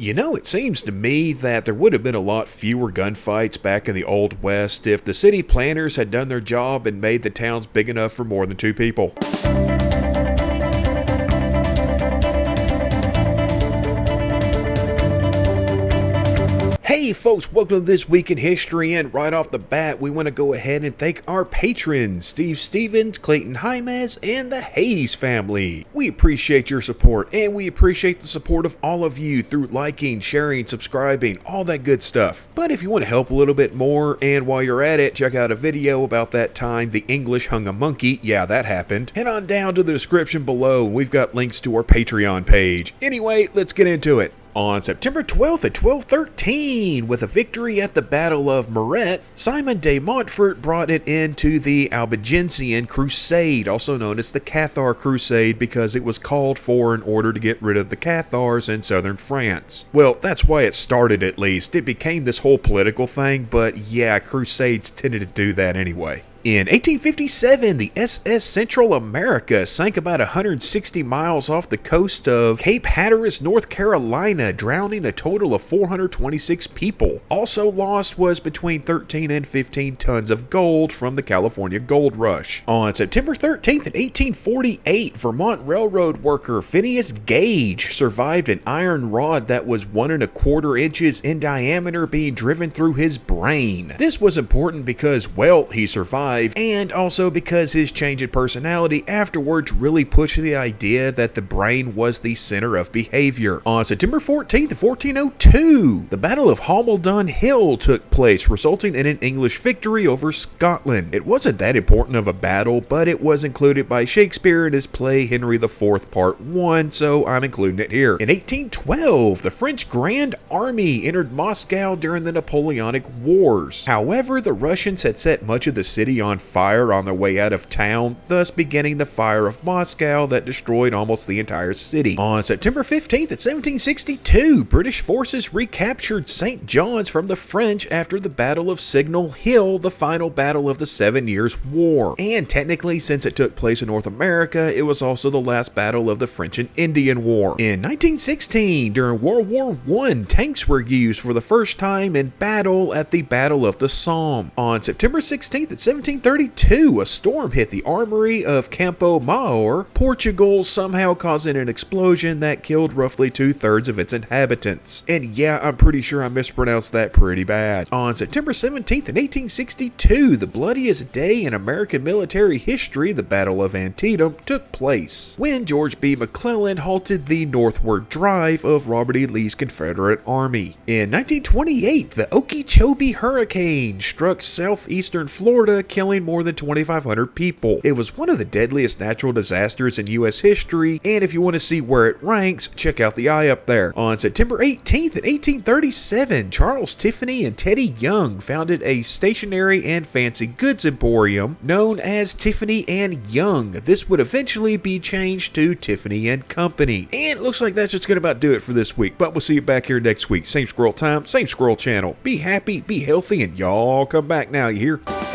You know, it seems to me that there would have been a lot fewer gunfights back in the Old West if the city planners had done their job and made the towns big enough for more than 2 people. Hey folks, welcome to This Week in History, and right off the bat, we want to go ahead and thank our patrons, Steve Stevens, Clayton Jaimez, and the Hayes family. We appreciate your support, and we appreciate the support of all of you through liking, sharing, subscribing, all that good stuff. But if you want to help a little bit more, and while you're at it, check out a video about that time the English hung a monkey, yeah, that happened, head on down to the description below, we've got links to our Patreon page. Anyway, let's get into it. On September 12th of 1213, with a victory at the Battle of Muret, Simon de Montfort brought it into the Albigensian Crusade, also known as the Cathar Crusade because it was called for in order to get rid of the Cathars in southern France. Well, that's why it started at least. It became this whole political thing, but yeah, crusades tended to do that anyway. In 1857, the SS Central America sank about 160 miles off the coast of Cape Hatteras, North Carolina, drowning a total of 426 people. Also lost was between 13 and 15 tons of gold from the California Gold Rush. On September 13th, 1848, Vermont railroad worker Phineas Gage survived an iron rod that was 1 1/4 inches in diameter being driven through his brain. This was important because, well, he survived, and also because his change in personality afterwards really pushed the idea that the brain was the center of behavior. On September 14th, 1402, the Battle of Hambledon Hill took place, resulting in an English victory over Scotland. It wasn't that important of a battle, but it was included by Shakespeare in his play Henry IV Part 1, so I'm including it here. In 1812, the French Grand Army entered Moscow during the Napoleonic Wars. However, the Russians had set much of the city on fire on their way out of town, thus beginning the Fire of Moscow that destroyed almost the entire city. On September 15th, 1762, British forces recaptured St. John's from the French after the Battle of Signal Hill, the final battle of the 7 Years' War. And technically, since it took place in North America, it was also the last battle of the French and Indian War. In 1916, during World War I, tanks were used for the first time in battle at the Battle of the Somme. On September 16th, 1732, a storm hit the armory of Campo Maior, Portugal, somehow causing an explosion that killed roughly 2/3 of its inhabitants. And yeah, I'm pretty sure I mispronounced that pretty bad. On September 17th, 1862, the bloodiest day in American military history, the Battle of Antietam, took place, when George B. McClellan halted the northward drive of Robert E. Lee's Confederate Army. In 1928, the Okeechobee Hurricane struck southeastern Florida, killing more than 2,500 people. It was one of the deadliest natural disasters in U.S. history, and if you want to see where it ranks, check out the eye up there. On September 18th, 1837, Charles Tiffany and Teddy Young founded a stationery and fancy goods emporium known as Tiffany and Young. This would eventually be changed to Tiffany and Company. And it looks like that's just going to about do it for this week, but we'll see you back here next week. Same squirrel time, same squirrel channel. Be happy, be healthy, and y'all come back now, you hear?